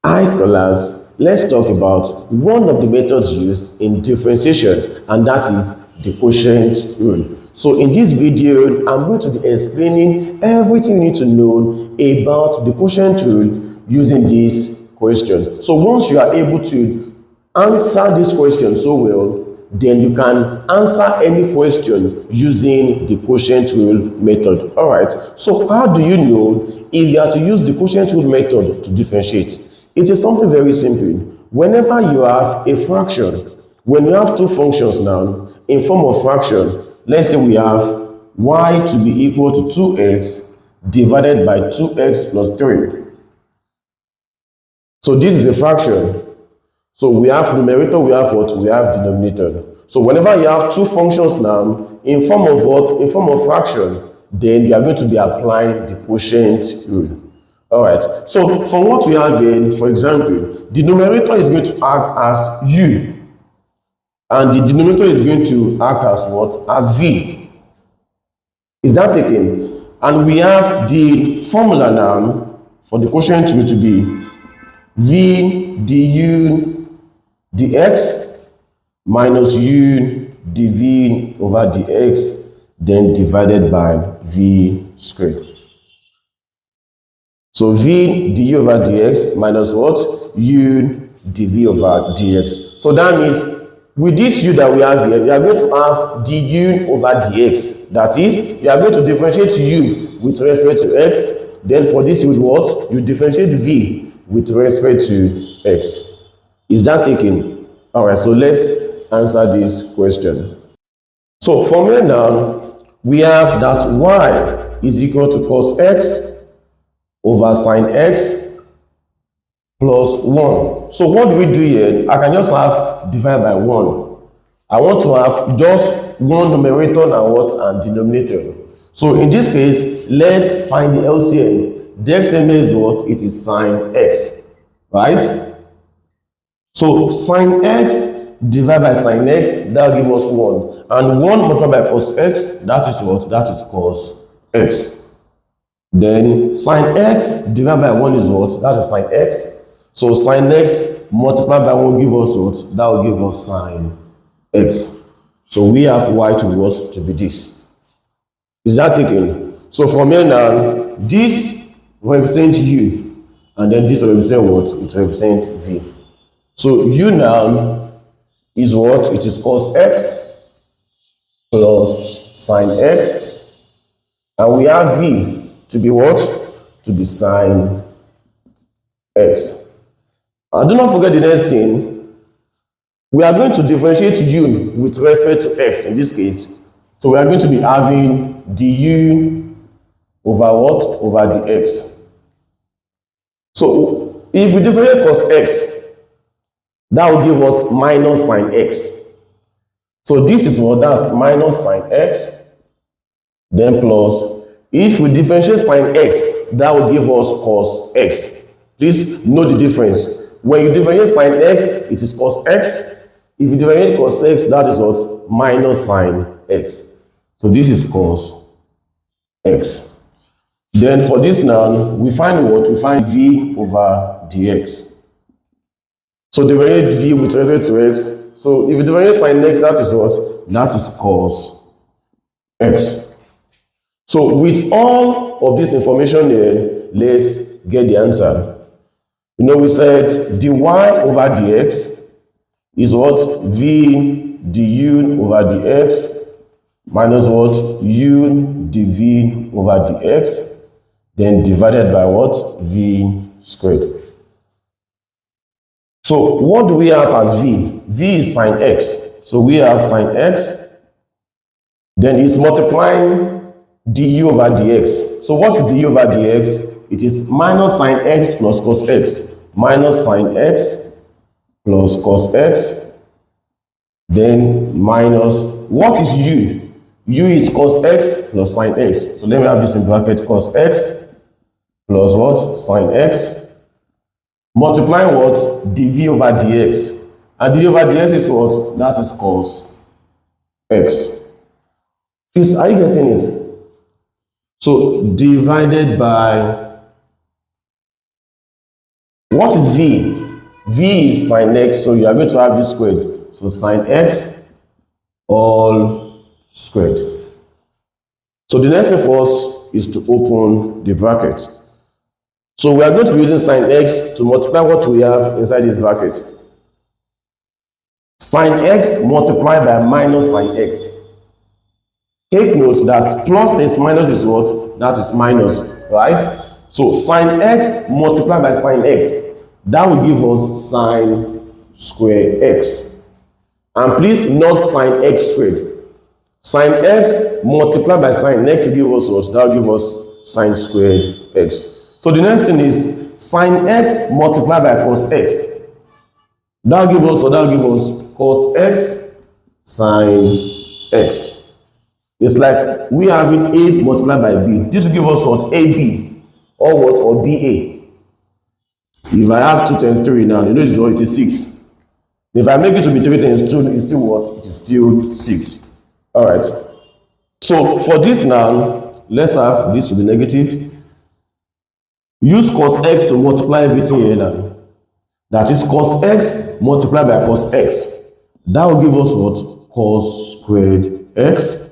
Hi scholars, let's talk about one of the methods used in differentiation, and that is the quotient rule. So in this video, I'm going to be explaining everything you need to know about the quotient rule using this question. So once you are able to answer this question so well, then you can answer any question using the quotient rule method. All right, so how do you know if you are to use the quotient rule method to differentiate? It is something very simple. Whenever you have a fraction, when you have two functions now in form of fraction, let's say we have y to be equal to 2x divided by 2x plus 3. So this is a fraction. So we have numerator, we have what? We have denominator. So whenever you have two functions now in form of what? In form of fraction, then you are going to be applying the quotient rule. All right. So from what we have here, for example, the numerator is going to act as u, and the denominator is going to act as what? As v. Is that taken? And we have the formula now for the quotient rule to be v du dx minus u dv over dx, then divided by v squared. So v du over dx minus what? U dv over dx. So that means with this u that we have here, we are going to have du over dx. That is, you are going to differentiate u with respect to x. Then for this you would what? You differentiate v with respect to x. Is that taken? All right, so let's answer this question. So from here now, we have that y is equal to cos x over sine x plus 1. So what do we do here? I can just have divided by 1. I want to have just one numerator and what? And denominator. So in this case, let's find the LCM. The LCM is what? It is sine x, right? So sine x divided by sine x, that will give us 1. And 1 multiplied by cos x, that is what? That is cos x. Then sine x divided by 1 is what? That is sine x. So sine x multiplied by 1 will give us what? That will give us sine x. So we have y to what? To be this. Is that taken? So from here now, this represents u, and then this represents what? It represents v. So u now is what? It is cos x plus sine x, and we have v to be what? To be sine x. And do not forget the next thing. We are going to differentiate u with respect to x in this case. So we are going to be having du over what? Over dx. So if we differentiate cos x, that will give us minus sine x. So this is what? That's minus sine x, then plus. If we differentiate sine x, that will give us cos x. Please know the difference. When you differentiate sine x, it is cos x. If you differentiate cos x, that is what? Minus sine x. So this is cos x. Then for this now, we find what? We find v over dx. So differentiate v with respect to x. So if you differentiate sine x, that is what? That is cos x. So with all of this information here, let's get the answer. You know, we said dy over dx is what? V du over dx minus what? U dv over dx, then divided by what? V squared. So what do we have as v? V is sine x. So we have sine x, then it's multiplying du over dx. So what is du over dx? It is minus sine x plus cos x. Minus sine x plus cos x. Then minus, what is u? U is cos x plus sine x. So let me have this in bracket, cos x plus what? Sine x. Multiplying what? dv over dx. And dv over dx is what? That is cos x. Please, are you getting it? So divided by What is v? V is sine x, so you are going to have this squared. So sine x all squared. So the next thing for us is to open the bracket. So we are going to be using sine x to multiply what we have inside this bracket. Sine x multiplied by minus sine x. Take note that plus times minus is what? That is minus, right? So sine x multiplied by sine x. That will give us sine square x. And please not sine x squared. Sine x multiplied by sine x will give us what? That will give us sine squared x. So the next thing is sine x multiplied by cos x. That will give us what? That will give us cos x sine x. It's like we having A multiplied by B. This will give us what? AB or what? Or BA. If I have 2 times 3 now, you know this is what? It is 6. If I make it to be 3 times 2, it's still what? It is still 6. Alright. So for this now, let's have this to be negative. Use cos x to multiply everything here now. That is cos x multiplied by cos x. That will give us what? Cos squared x.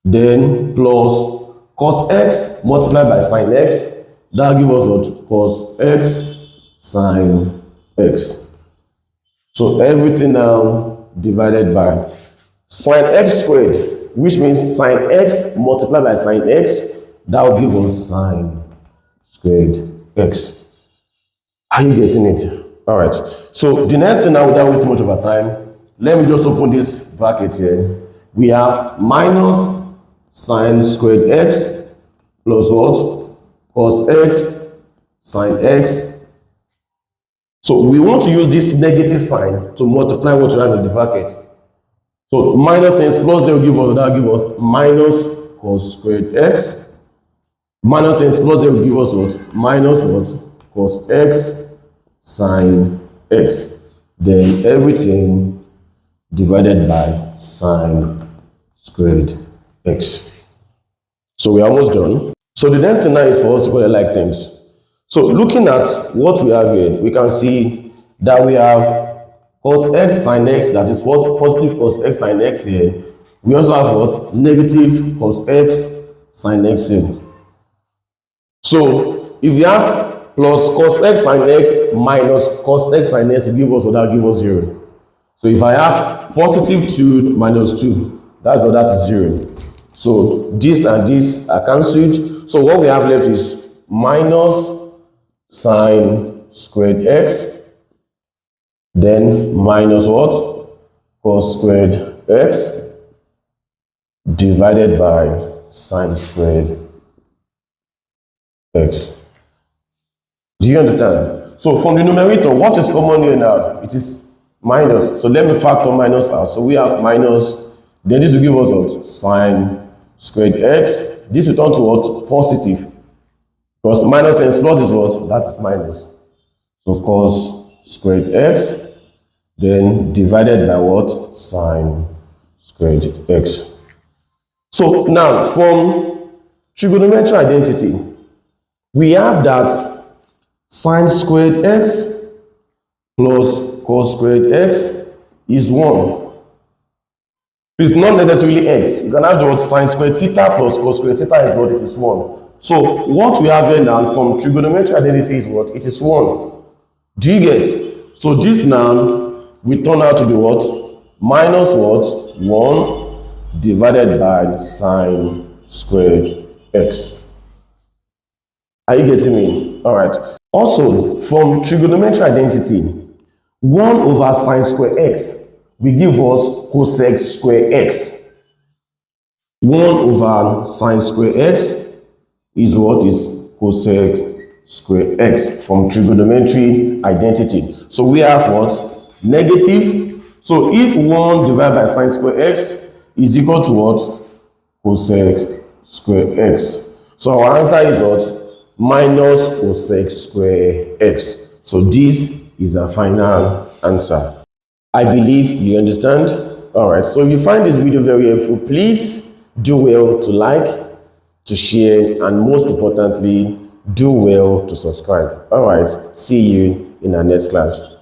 Then plus cos x multiplied by sine x. That will give us what? Cos x sine x. So everything now divided by sine x squared, which means sine x multiplied by sine x. That will give us sine squared x. Are you getting it? All right. So the next thing now, without wasting much of our time, let me just open this bracket here. We have minus sine squared x plus what? Cos x sine x. So we want to use this negative sign to multiply what we have in the bracket. So minus times plus they will give us, that will give us minus cos squared x. Minus times plus they will give us what? Minus what? Cos x sine x. Then everything divided by sine squared x. So we are almost done. So the next thing now is for us to put like terms. So looking at what we have here, we can see that we have cos x sine x, that is positive cos x sine x here. We also have what? Negative cos x sine x here. So if you have plus cos x sine x minus cos x sine x will give us what? That will give us 0. So if I have positive 2 minus 2, that's what? That is 0. So this and this are cancelled. So what we have left is minus sine squared x, then minus what? Cos squared x divided by sine squared x. Do you understand? So from the numerator, what is common here now? It is minus. So let me factor minus out. So we have minus, then this will give us what? Sine squared x. This will turn to what? Positive. Because minus times plus is what? That is minus. So cos squared x, then divided by what? Sine squared x. So now from trigonometric identity, we have that sine squared x plus cos squared x is 1. It's not necessarily x. You can have the word sine squared theta plus cos squared theta is what? It is 1. So what we have here now from trigonometric identity is what? It is 1. Do you get? So this now will turn out to be what? Minus what? 1 divided by sine squared x. Are you getting me? All right. Also, from trigonometric identity, 1 over sine square x will give us cosec square x. 1 over sine square x is what? Is cosec square x from trigonometry identity. So we have what? Negative. So if 1 divided by sine square x is equal to what? Cosec square x. So our answer is what? Minus cosec square x. So this is our final answer. I believe you understand. All right. So if you find this video very helpful, please do well to like, to share, and most importantly, do well to subscribe. All right, see you in our next class.